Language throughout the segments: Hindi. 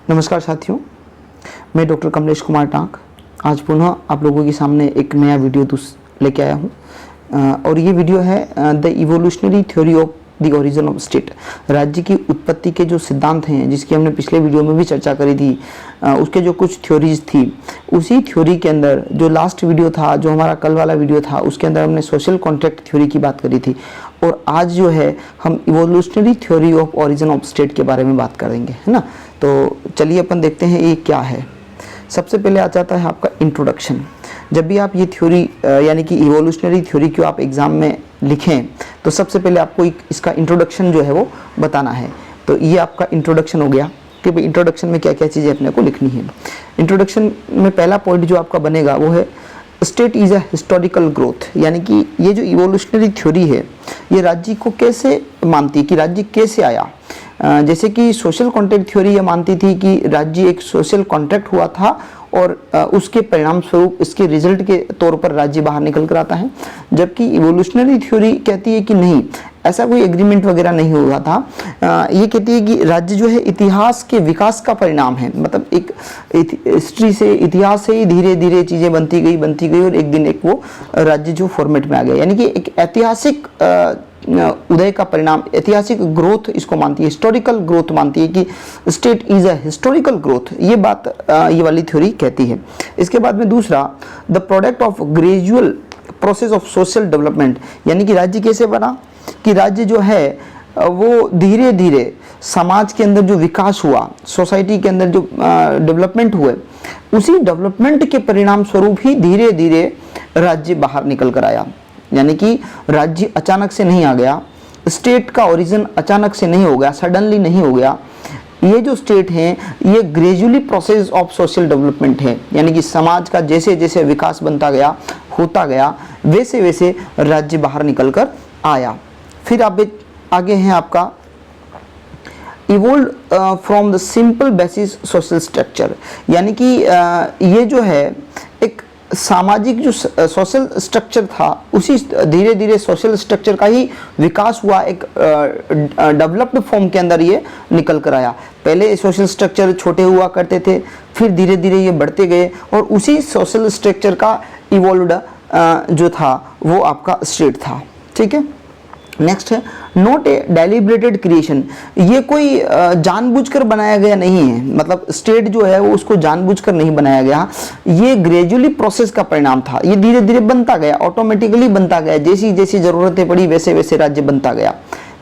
नमस्कार साथियों, मैं डॉक्टर कमलेश कुमार टांक आज पुनः आप लोगों के सामने एक नया वीडियो लेके आया हूँ और ये वीडियो है the evolutionary theory of the origin of state. राज्य की उत्पत्ति के जो सिद्धांत हैं जिसकी हमने पिछले वीडियो में भी चर्चा करी थी, उसके जो कुछ थ्योरीज थी, उसी थ्योरी के अंदर जो लास्ट वीडियो था, जो हमारा कल वाला वीडियो था, उसके अंदर हमने सोशल कॉन्ट्रैक्ट थ्योरी की बात करी थी और आज जो है हम evolutionary theory of origin of state के बारे में बात करेंगे, है ना। तो चलिए अपन देखते हैं ये क्या है। सबसे पहले आ जाता है आपका इंट्रोडक्शन। जब भी आप ये थ्योरी यानी कि इवोल्यूशनरी थ्योरी को आप एग्जाम में लिखें तो सबसे पहले आपको इसका इंट्रोडक्शन जो है वो बताना है। तो ये आपका इंट्रोडक्शन हो गया कि भाई इंट्रोडक्शन में क्या क्या चीज़ें अपने को लिखनी है। इंट्रोडक्शन में पहला पॉइंट जो आपका बनेगा वो है state is a historical growth, यानी कि ये जो इवोल्यूशनरी थ्योरी है ये राज्य को कैसे मानती है कि राज्य कैसे आया। जैसे कि सोशल कॉन्ट्रैक्ट थ्योरी ये मानती थी कि राज्य एक सोशल कॉन्ट्रैक्ट हुआ था और उसके परिणाम स्वरूप इसके रिजल्ट के तौर पर राज्य बाहर निकल कर आता है, जबकि इवोल्यूशनरी थ्योरी कहती है कि नहीं, ऐसा कोई एग्रीमेंट वगैरह नहीं हुआ था। ये कहती है कि राज्य जो है इतिहास के विकास का परिणाम है, मतलब एक हिस्ट्री से, इतिहास से ही धीरे धीरे चीज़ें बनती गई और एक दिन एक वो राज्य जो फॉर्मेट में आ गया, यानी कि एक ऐतिहासिक उदय का परिणाम, ऐतिहासिक ग्रोथ इसको मानती है, हिस्टोरिकल ग्रोथ मानती है कि state is a historical growth. ये बात ये वाली थ्योरी कहती है। इसके बाद में दूसरा, the product of gradual process of social development, यानी कि राज्य कैसे बना कि राज्य जो है वो धीरे धीरे समाज के अंदर जो विकास हुआ, सोसाइटी के अंदर जो डेवलपमेंट हुए, उसी डेवलपमेंट के परिणाम स्वरूप ही धीरे धीरे राज्य बाहर निकल कर आया। यानी कि राज्य अचानक से नहीं आ गया, स्टेट का ओरिजिन अचानक से नहीं हो गया, सडनली नहीं हो गया। ये जो स्टेट है ये gradually process of social development है, यानी कि समाज का जैसे जैसे विकास बनता गया, होता गया, वैसे वैसे राज्य बाहर निकल कर आया। फिर आप आगे हैं आपका evolve from the simple basis social structure, यानी कि ये जो है एक सामाजिक जो सोशल स्ट्रक्चर था उसी धीरे धीरे सोशल स्ट्रक्चर का ही विकास हुआ, एक डेवलप्ड फॉर्म के अंदर ये निकल कर आया। पहले सोशल स्ट्रक्चर छोटे हुआ करते थे, फिर धीरे धीरे ये बढ़ते गए और उसी सोशल स्ट्रक्चर का इवॉल्व्ड जो था वो आपका स्टेट था। ठीक है। नेक्स्ट है नॉट ए डेलिब्रेटेड क्रिएशन, ये कोई जानबूझकर बनाया गया नहीं है, मतलब स्टेट जो है वो उसको जानबूझकर नहीं बनाया गया, ये ग्रेजुअली प्रोसेस का परिणाम था। ये धीरे धीरे बनता गया, ऑटोमेटिकली बनता गया, जैसी जैसी जरूरतें पड़ी वैसे वैसे राज्य बनता गया।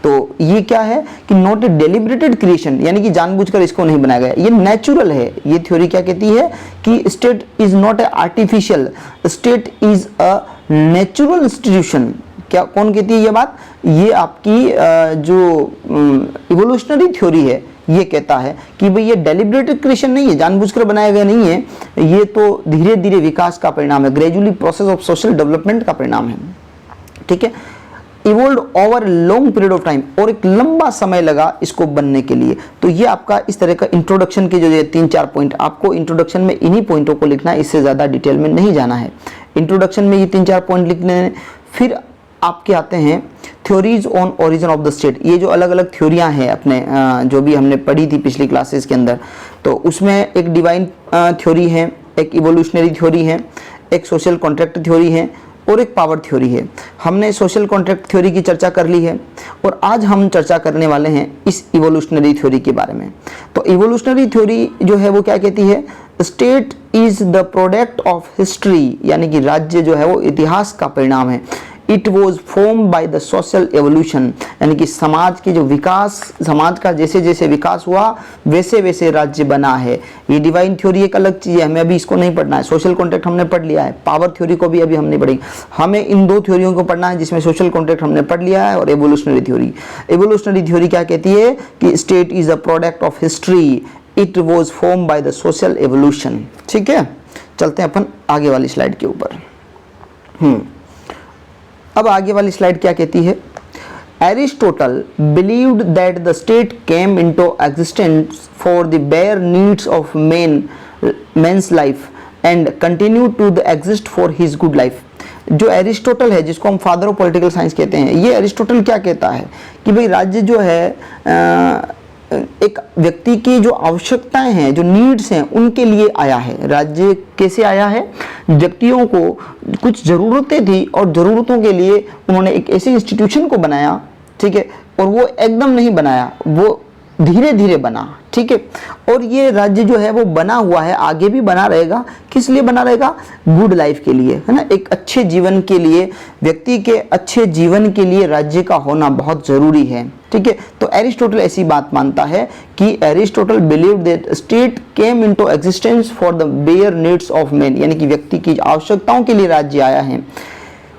तो ये क्या है कि नॉट ए डेलिब्रेटेड क्रिएशन, यानी कि जानबूझकर इसको नहीं बनाया गया, ये नेचुरल है। ये थ्योरी क्या कहती है कि state is not a artificial, state is a natural institution. क्या कौन कहती है ये बात? ये आपकी जो इवोल्यूशनरी थ्योरी है ये कहता है कि भाई ये डेलिब्रेटेड क्रिएशन नहीं है, जानबूझकर बनाया गया नहीं है, ये तो धीरे धीरे विकास का परिणाम है, gradually process of social development का परिणाम है। ठीक है। Evolve over long period of time, और एक लंबा समय लगा इसको बनने के लिए। तो ये आपका इस तरह का इंट्रोडक्शन के जो ये 3-4 पॉइंट, आपको इंट्रोडक्शन में इन्हीं पॉइंटों को लिखना है, इससे ज़्यादा डिटेल में नहीं जाना है। इंट्रोडक्शन में ये 3-4 पॉइंट लिखने हैं। फिर आपके आते हैं theories on origin of the state. ये जो अलग अलग थ्योरियां हैं अपने जो भी हमने पढ़ी थी पिछली क्लासेस के अंदर, तो उसमें एक डिवाइन थ्योरी है, एक इवोल्यूशनरी थ्योरी है, एक सोशल कॉन्ट्रैक्ट थ्योरी है और एक पावर थ्योरी है। हमने सोशल कॉन्ट्रैक्ट थ्योरी की चर्चा कर ली है और आज हम चर्चा करने वाले हैं इस इवोल्यूशनरी थ्योरी के बारे में। तो इवोल्यूशनरी थ्योरी जो है वो क्या कहती है? State is the product of history, यानी कि राज्य जो है वो इतिहास का परिणाम है। It was form by the social evolution, यानी कि समाज की जो विकास, समाज का जैसे जैसे विकास हुआ वैसे वैसे राज्य बना है। ये डिवाइन थ्योरी एक अलग चीज़ है, हमें अभी इसको नहीं पढ़ना है। सोशल कॉन्ट्रैक्ट हमने पढ़ लिया है, पावर थ्योरी को भी अभी हम नहीं पढ़ेंगे। हमें इन दो थ्योरियों को पढ़ना है, जिसमें सोशल कॉन्ट्रैक्ट हमने पढ़ लिया है और एवोल्यूशनरी थ्योरी। एवोल्यूशनरी थ्योरी क्या कहती है कि state is a product of history, it was form by the social evolution. ठीक है। चलते हैं अपन आगे वाली स्लाइड के ऊपर। अब आगे वाली स्लाइड क्या कहती है? Aristotle believed that the state came into existence for the bare needs of men's life and continue to the exist for his good life. जो एरिस्टोटल है, जिसको हम फादर ऑफ पॉलिटिकल साइंस कहते हैं, ये एरिस्टोटल क्या कहता है कि भाई राज्य जो है एक व्यक्ति की जो आवश्यकताएं हैं, जो नीड्स हैं, उनके लिए आया है। राज्य कैसे आया है? व्यक्तियों को कुछ ज़रूरतें थी और ज़रूरतों के लिए उन्होंने एक ऐसे इंस्टीट्यूशन को बनाया, ठीक है, और वो एकदम नहीं बनाया, वो धीरे धीरे बना, ठीक है। और ये राज्य जो है वो बना हुआ है, आगे भी बना रहेगा। किस लिए बना रहेगा? गुड लाइफ के लिए, है ना, एक अच्छे जीवन के लिए, व्यक्ति के अच्छे जीवन के लिए राज्य का होना बहुत ज़रूरी है, ठीक है। तो एरिस्टोटल ऐसी बात मानता है कि Aristotle believe that state came into existence for the bare needs of man, यानी कि व्यक्ति की आवश्यकताओं के लिए राज्य आया है,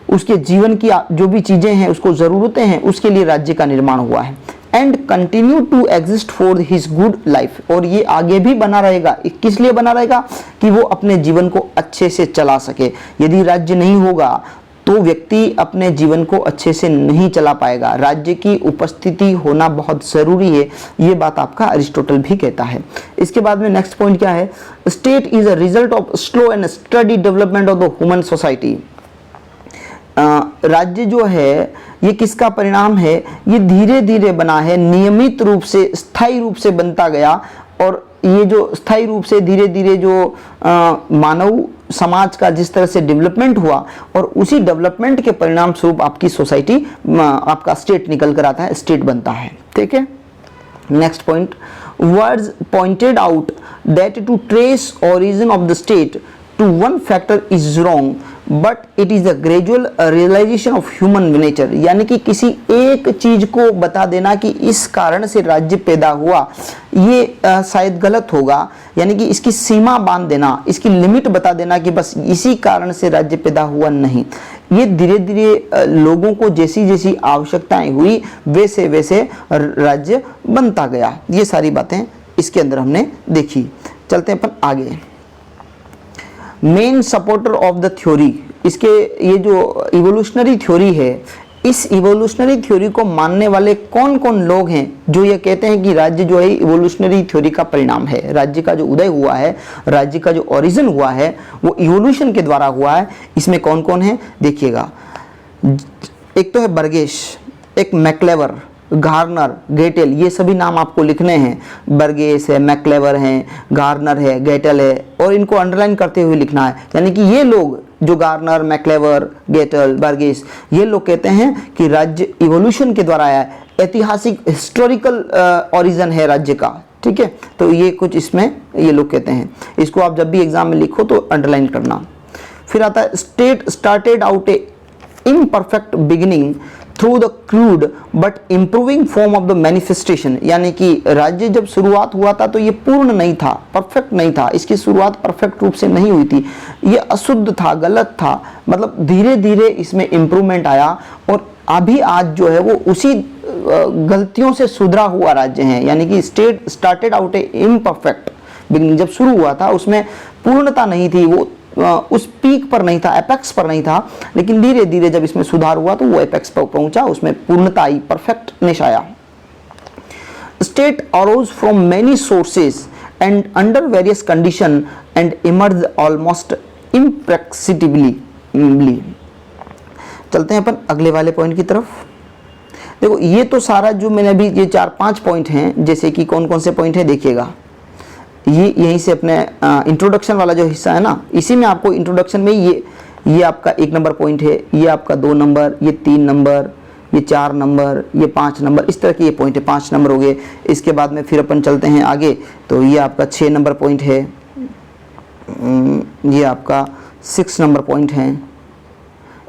उसके जीवन की जो भी चीज़ें हैं, उसको ज़रूरतें हैं, उसके लिए राज्य का निर्माण हुआ है। And continue to exist for his good life, और ये आगे भी बना रहेगा। किस लिए बना रहेगा? कि वो अपने जीवन को अच्छे से चला सके। यदि राज्य नहीं होगा तो व्यक्ति अपने जीवन को अच्छे से नहीं चला पाएगा। राज्य की उपस्थिति होना बहुत ज़रूरी है, ये बात आपका अरिस्टोटल भी कहता है। इसके बाद में नेक्स्ट पॉइंट क्या है? State is a result of slow and study development of the human society. राज्य जो है ये किसका परिणाम है? ये धीरे धीरे बना है, नियमित रूप से, स्थायी रूप से बनता गया। और ये जो स्थायी रूप से धीरे धीरे जो मानव समाज का जिस तरह से डेवलपमेंट हुआ, और उसी डेवलपमेंट के परिणाम स्वरूप आपकी सोसाइटी, आपका स्टेट निकल कर आता है, स्टेट बनता है, ठीक है। Next point, words pointed out that to trace origin of the state to one factor is wrong but it is a gradual realization of human nature, यानी कि किसी एक चीज को बता देना कि इस कारण से राज्य पैदा हुआ, ये शायद गलत होगा। यानी कि इसकी सीमा बांध देना, इसकी लिमिट बता देना कि बस इसी कारण से राज्य पैदा हुआ, नहीं। ये धीरे धीरे लोगों को जैसी जैसी आवश्यकताएं हुई वैसे वैसे राज्य बनता गया। ये सारी बातें इसके अंदर हमने देखी। चलते हैं अपन आगे। Main supporter of the theory, इसके ये जो इवोल्यूशनरी थ्योरी है, इस इवोल्यूशनरी थ्योरी को मानने वाले कौन कौन लोग हैं जो ये कहते हैं कि राज्य जो है इवोल्यूशनरी थ्योरी का परिणाम है। राज्य का जो उदय हुआ है, राज्य का जो ओरिजिन हुआ है, वो इवोल्यूशन के द्वारा हुआ है। इसमें कौन कौन है देखिएगा। एक तो है बर्गेश, एक मैक्लेवर, गार्नर, गेटेल, ये सभी नाम आपको लिखने हैं। बर्गेस है, मैक्लेवर है, गार्नर है, गेटेल है, और इनको अंडरलाइन करते हुए लिखना है। यानी कि ये लोग जो गार्नर, मैक्लेवर, गेटेल, बर्गेस, ये लोग कहते हैं कि राज्य इवोल्यूशन के द्वारा आया है, ऐतिहासिक हिस्टोरिकल ओरिजिन है राज्य का, ठीक है। तो ये कुछ इसमें ये लोग कहते हैं। इसको आप जब भी एग्जाम में लिखो तो अंडरलाइन करना। फिर आता है state started out A imperfect beginning through the crude but improving form of the manifestation, यानी कि राज्य जब शुरुआत हुआ था तो ये पूर्ण नहीं था, परफेक्ट नहीं था, इसकी शुरुआत परफेक्ट रूप से नहीं हुई थी, ये अशुद्ध था, गलत था। मतलब धीरे धीरे इसमें इम्प्रूवमेंट आया और अभी आज जो है वो उसी गलतियों से सुधरा हुआ राज्य है। यानी कि स्टेट स्टार्टेड आउट ए इम्परफेक्ट बिगिनिंग, जब शुरू हुआ था उसमें पूर्णता नहीं थी, वो उस पीक पर नहीं था, एपेक्स पर नहीं था, लेकिन धीरे धीरे जब इसमें सुधार हुआ तो वो एपेक्स पर पहुंचा, उसमें पूर्णता आई, परफेक्टनेस आया। State arose from many sources and under various condition and emerge almost imperceptibly. चलते हैं अपन अगले वाले पॉइंट की तरफ। देखो ये तो सारा जो मैंने अभी ये 4-5 पॉइंट हैं, जैसे कि कौन कौन से पॉइंट है देखिएगा। ये यहीं से अपने इंट्रोडक्शन वाला जो हिस्सा है ना, इसी में आपको इंट्रोडक्शन में ये आपका 1 नंबर पॉइंट है, ये आपका 2 नंबर, ये 3 नंबर, ये 4 नंबर, ये 5 नंबर, इस तरह के ये पॉइंट है। 5 नंबर हो गए। इसके बाद में फिर अपन चलते हैं आगे, तो ये आपका 6 नंबर पॉइंट है, ये आपका 6 नंबर पॉइंट है,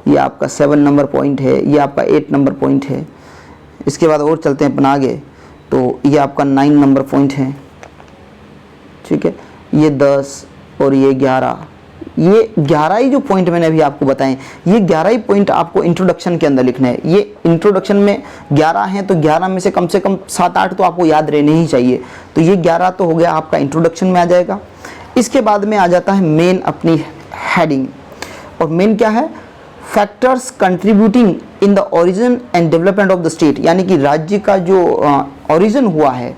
ये आपका 7 नंबर पॉइंट है, ये आपका 8 नंबर पॉइंट है। इसके बाद और चलते हैं अपन आगे, तो ये आपका 9 नंबर पॉइंट है, ठीक है। ये 10 और ये 11, ये 11 ही जो पॉइंट मैंने अभी आपको बताए, ये 11 ही पॉइंट आपको इंट्रोडक्शन के अंदर लिखना है। ये इंट्रोडक्शन में 11 हैं तो 11 में से कम 7-8 तो आपको याद रहने ही चाहिए। तो ये 11 तो हो गया आपका इंट्रोडक्शन में आ जाएगा। इसके बाद में आ जाता है मेन अपनी हेडिंग, और मेन क्या है? Factors contributing in the origin and development of the state, यानी कि राज्य का जो ओरिजिन हुआ है,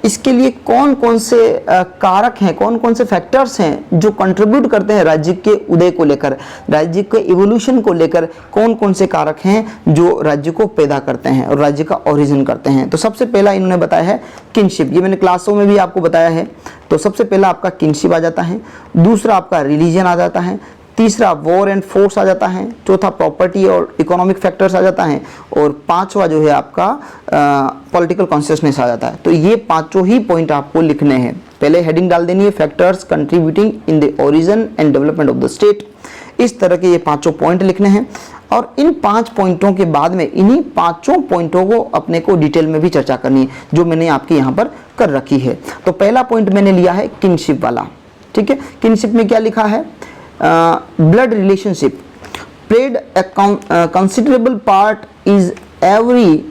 इसके लिए कौन कौन से कारक हैं, कौन कौन से फैक्टर्स हैं जो कंट्रीब्यूट करते हैं राज्य के उदय को लेकर, राज्य के इवोल्यूशन को लेकर, कौन कौन से कारक हैं जो राज्य को पैदा करते हैं और राज्य का ओरिजिन करते हैं। तो सबसे पहला इन्होंने बताया है किनशिप, ये मैंने क्लासों में भी आपको बताया है। तो सबसे पहला आपका किनशिप आ जाता है, दूसरा आपका रिलीजन आ जाता है, तीसरा वॉर एंड फोर्स आ जाता है, चौथा प्रॉपर्टी और इकोनॉमिक फैक्टर्स आ जाता है, और पांचवा जो है आपका पॉलिटिकल कॉन्शियसनेस आ जाता है। तो ये पांचों ही पॉइंट आपको लिखने हैं। पहले हेडिंग डाल देनी है factors contributing in the origin and development of the state. इस तरह के ये पांचों पॉइंट लिखने हैं, और इन 5 पॉइंटों के बाद में इन्हीं पांचों पॉइंटों को अपने को डिटेल में भी चर्चा करनी है, जो मैंने आपके यहाँ पर कर रखी है। तो पहला पॉइंट मैंने लिया है किनशिप वाला, ठीक है। किनशिप में क्या लिखा है, blood relationship played a considerable part is every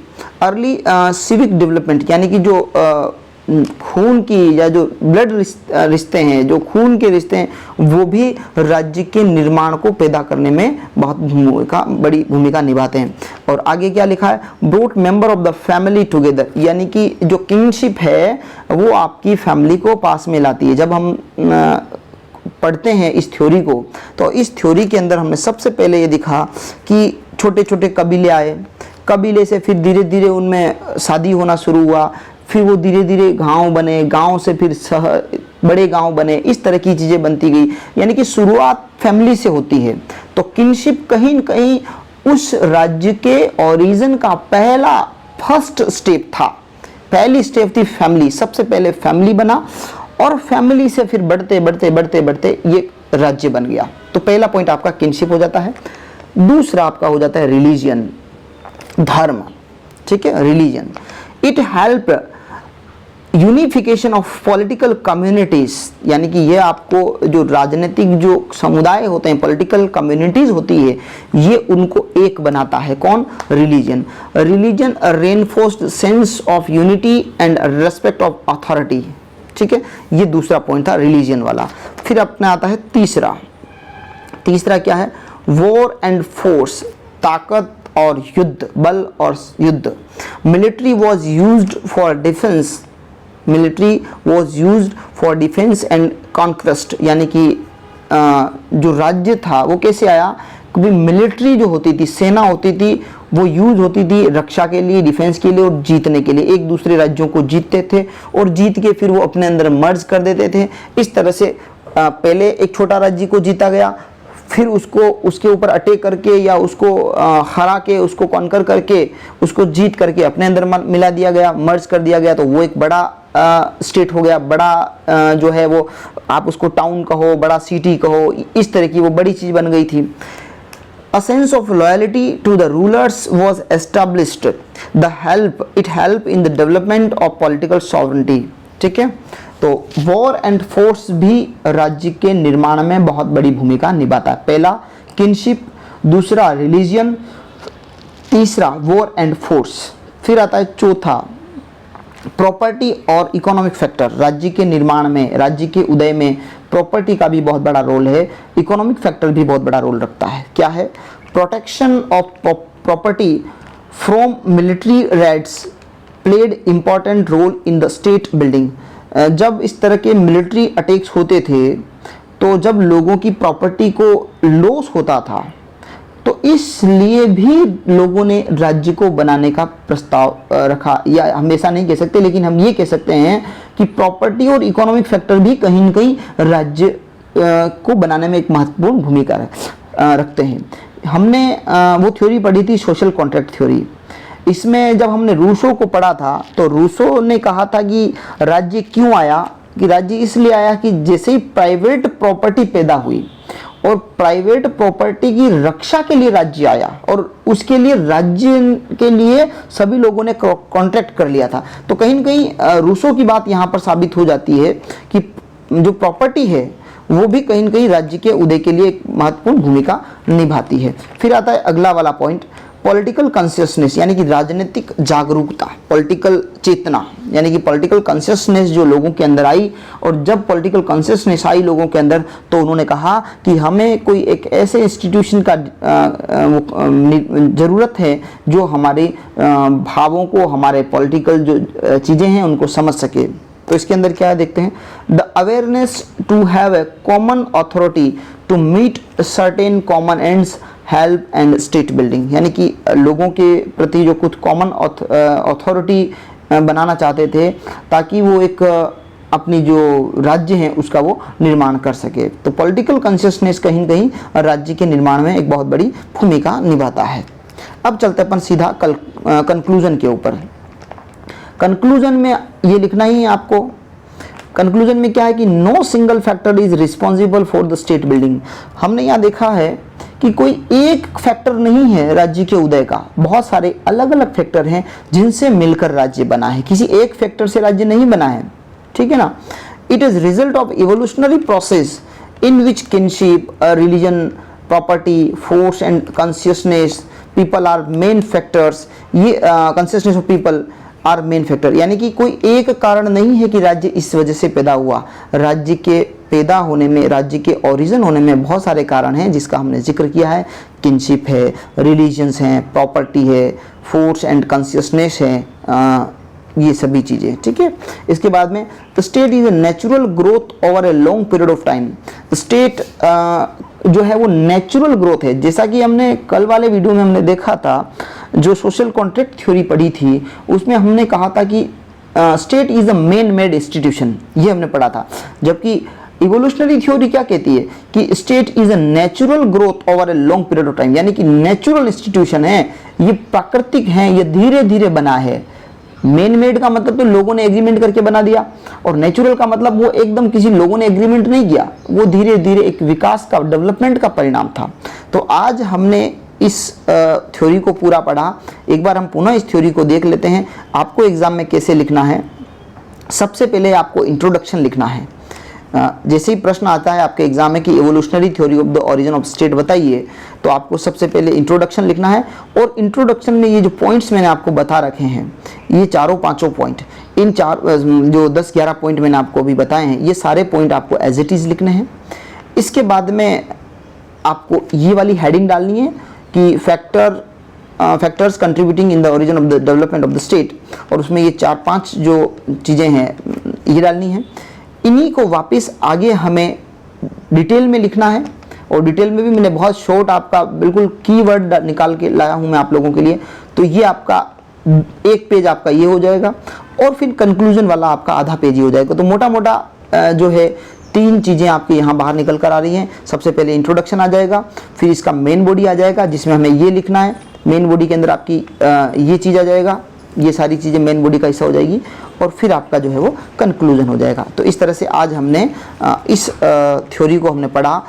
early civic development, यानी कि जो खून की या जो ब्लड रिश्ते हैं, जो खून के रिश्ते हैं, वो भी राज्य के निर्माण को पैदा करने में बहुत बड़ी भूमिका निभाते हैं। और आगे क्या लिखा है, brought member of the family together, यानी कि जो किंगशिप है वो आपकी फैमिली को पास में लाती है। जब हम पढ़ते हैं इस थ्योरी को, तो इस थ्योरी के अंदर हमने सबसे पहले ये दिखा कि छोटे छोटे कबीले आए, कबीले से फिर धीरे धीरे उनमें शादी होना शुरू हुआ, फिर वो धीरे धीरे गांव बने, गांव से फिर शहर, बड़े गांव बने, इस तरह की चीज़ें बनती गई। यानी कि शुरुआत फैमिली से होती है। तो किनशिप कहीं न कहीं उस राज्य के ओरिजिन का पहला फर्स्ट स्टेप था, पहली स्टेप थी फैमिली। सबसे पहले फैमिली बना, और फैमिली से फिर बढ़ते बढ़ते बढ़ते बढ़ते ये राज्य बन गया। तो पहला पॉइंट आपका किनशिप हो जाता है। दूसरा आपका हो जाता है रिलीजियन, धर्म, ठीक है। Religion it help unification of political communities, यानी कि ये आपको जो राजनीतिक जो समुदाय होते हैं, पॉलिटिकल कम्युनिटीज होती है, ये उनको एक बनाता है। कौन, religion. Religion reinforced sense of unity and respect of authority, ठीक है। ये दूसरा पॉइंट था रिलीजन वाला। फिर अपना आता है तीसरा। तीसरा क्या है, वॉर एंड फोर्स, ताकत और युद्ध, बल और युद्ध। Military was used for defence, military was used for defence and conquest, यानी कि जो राज्य था वो कैसे आया, क्योंकि मिलिट्री जो होती थी, सेना होती थी, वो यूज होती थी रक्षा के लिए, डिफेंस के लिए और जीतने के लिए। एक दूसरे राज्यों को जीतते थे और जीत के फिर वो अपने अंदर मर्ज कर देते थे। इस तरह से पहले एक छोटा राज्य को जीता गया, फिर उसको उसके ऊपर अटैक करके या उसको हरा के, उसको कॉन्कर करके, उसको जीत करके अपने अंदर मिला दिया गया, मर्ज कर दिया गया। तो वो एक बड़ा स्टेट हो गया, बड़ा जो है वो आप उसको टाउन कहो, बड़ा सिटी कहो, इस तरह की वो बड़ी चीज़ बन गई थी। A sense of loyalty to the rulers was established. It helped in the development of political sovereignty. ठीक है। तो वॉर एंड फोर्स भी राज्य के निर्माण में बहुत बड़ी भूमिका निभाता है। पहला किनशिप, दूसरा रिलीजियन, तीसरा वॉर एंड फोर्स। फिर आता है चौथा प्रॉपर्टी और इकोनॉमिक फैक्टर। राज्य के निर्माण में, राज्य के उदय में प्रॉपर्टी का भी बहुत बड़ा रोल है, इकोनॉमिक फैक्टर भी बहुत बड़ा रोल रखता है। क्या है, protection of property from military raids played important role in the state building. जब इस तरह के मिलिट्री अटैक्स होते थे, तो जब लोगों की प्रॉपर्टी को लॉस होता था, तो इसलिए भी लोगों ने राज्य को बनाने का प्रस्ताव रखा। या हमेशा नहीं कह सकते, लेकिन हम ये कह सकते हैं कि प्रॉपर्टी और इकोनॉमिक फैक्टर भी कहीं न कहीं राज्य को बनाने में एक महत्वपूर्ण भूमिका रखते हैं। हमने वो थ्योरी पढ़ी थी, सोशल कॉन्ट्रैक्ट थ्योरी। इसमें जब हमने रूसो को पढ़ा था, तो रूसो ने कहा था कि राज्य क्यों आया, कि राज्य इसलिए आया कि जैसे ही प्राइवेट प्रॉपर्टी पैदा हुई और प्राइवेट प्रॉपर्टी की रक्षा के लिए राज्य आया, और उसके लिए राज्य के लिए सभी लोगों ने कॉन्ट्रैक्ट कर लिया था। तो कहीं न कहीं रूसो की बात यहाँ पर साबित हो जाती है कि जो प्रॉपर्टी है वो भी कहीं न कहीं राज्य के उदय के लिए एक महत्वपूर्ण भूमिका निभाती है। फिर आता है अगला वाला पॉइंट, पॉलिटिकल कॉन्शियसनेस, यानी कि राजनीतिक जागरूकता, पॉलिटिकल चेतना, यानी कि पॉलिटिकल कॉन्शियसनेस जो लोगों के अंदर आई। और जब पॉलिटिकल कॉन्शियसनेस आई लोगों के अंदर, तो उन्होंने कहा कि हमें कोई एक ऐसे इंस्टीट्यूशन का ज़रूरत है जो हमारे भावों को, हमारे पॉलिटिकल जो चीज़ें हैं उनको समझ सके। तो इसके अंदर क्या है देखते हैं, the awareness to have a common authority to meet certain common ends help and state building, यानी कि लोगों के प्रति जो कुछ कॉमन अथॉरिटी बनाना चाहते थे ताकि वो एक अपनी जो राज्य है उसका वो निर्माण कर सके। तो पॉलिटिकल कॉन्शियसनेस कहीं न कहीं राज्य के निर्माण में एक बहुत बड़ी भूमिका निभाता है। अब चलते अपन सीधा कंक्लूजन के ऊपर। कंक्लूजन में ये लिखना ही है आपको। कंक्लूजन में क्या है कि no single factor is responsible for the state building. हमने यहाँ देखा है कि कोई एक फैक्टर नहीं है राज्य के उदय का, बहुत सारे अलग अलग फैक्टर हैं जिनसे मिलकर राज्य बना है, किसी एक फैक्टर से राज्य नहीं बना है, ठीक है ना। It is result of evolutionary process in which kinship, religion, property, force and consciousness people are main factors. ये consciousness of people are main factor, यानी कि कोई एक कारण नहीं है कि राज्य इस वजह से पैदा हुआ। राज्य के पैदा होने में, राज्य के ओरिजिन होने में बहुत सारे कारण हैं जिसका हमने जिक्र किया है। किनशिप है, रिलीजन्स हैं, प्रॉपर्टी है, फोर्स एंड कॉन्शियसनेस है, ये सभी चीज़ें, ठीक है। इसके बाद में the state is a natural growth over a long period of time. The state जो है वो नेचुरल ग्रोथ है, जैसा कि हमने कल वाले वीडियो में हमने देखा था, जो सोशल कॉन्ट्रैक्ट थ्योरी पढ़ी थी उसमें हमने कहा था कि state is a man made institution, ये हमने पढ़ा था। जबकि इवोल्यूशनरी थ्योरी क्या कहती है कि state is a natural growth over a long period of time, यानी कि नेचुरल इंस्टीट्यूशन है, ये प्राकृतिक है, ये धीरे धीरे बना है। मेन मेड का मतलब तो लोगों ने एग्रीमेंट करके बना दिया, और नेचुरल का मतलब वो एकदम किसी लोगों ने एग्रीमेंट नहीं किया, वो धीरे धीरे एक विकास का, डेवलपमेंट का परिणाम था। तो आज हमने इस थ्योरी को पूरा पढ़ा। एक बार हम पुनः इस थ्योरी को देख लेते हैं। आपको एग्जाम में कैसे लिखना है, सबसे पहले आपको इंट्रोडक्शन लिखना है। जैसे ही प्रश्न आता है आपके एग्जाम में कि evolutionary theory of the origin of state बताइए, तो आपको सबसे पहले इंट्रोडक्शन लिखना है। और इंट्रोडक्शन में ये जो पॉइंट्स मैंने आपको बता रखे हैं, ये चारों पांचों पॉइंट, इन चार जो 10-11 पॉइंट मैंने आपको अभी बताए हैं, ये सारे पॉइंट आपको एज इट इज़ लिखने हैं। इसके बाद में आपको ये वाली हेडिंग डालनी है कि factors contributing in the origin of the development of the state, और उसमें ये 4-5 जो चीज़ें हैं ये डालनी है। इन्हीं को वापस आगे हमें डिटेल में लिखना है, और डिटेल में भी मैंने बहुत शॉर्ट आपका बिल्कुल कीवर्ड निकाल के लाया हूं मैं आप लोगों के लिए। तो ये आपका एक पेज आपका ये हो जाएगा, और फिर कंक्लूजन वाला आपका आधा पेज ही हो जाएगा। तो मोटा मोटा जो है 3 चीज़ें आपकी यहाँ बाहर निकल कर आ रही हैं। सबसे पहले इंट्रोडक्शन आ जाएगा, फिर इसका मेन बॉडी आ जाएगा जिसमें हमें ये लिखना है। मेन बॉडी के अंदर आपकी ये चीज़ आ जाएगा, ये सारी चीज़ें मेन बॉडी का हिस्सा हो जाएगी, और फिर आपका जो है वो कंक्लूजन हो जाएगा। तो इस तरह से आज हमने इस थ्योरी को हमने पढ़ा,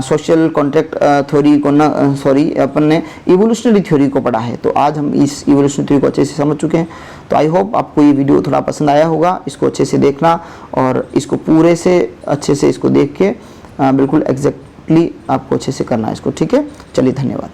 सोशल कॉन्ट्रैक्ट थ्योरी को न, सॉरी, अपन ने इवोल्यूशनरी थ्योरी को पढ़ा है। तो आज हम इस इवोल्यूशनरी थ्योरी को अच्छे से समझ चुके हैं। तो आई होप आपको ये वीडियो थोड़ा पसंद आया होगा। इसको अच्छे से देखना, और इसको पूरे से अच्छे से इसको देख के बिल्कुल एग्जैक्टली आपको अच्छे से करना है इसको, ठीक है। चलिए, धन्यवाद।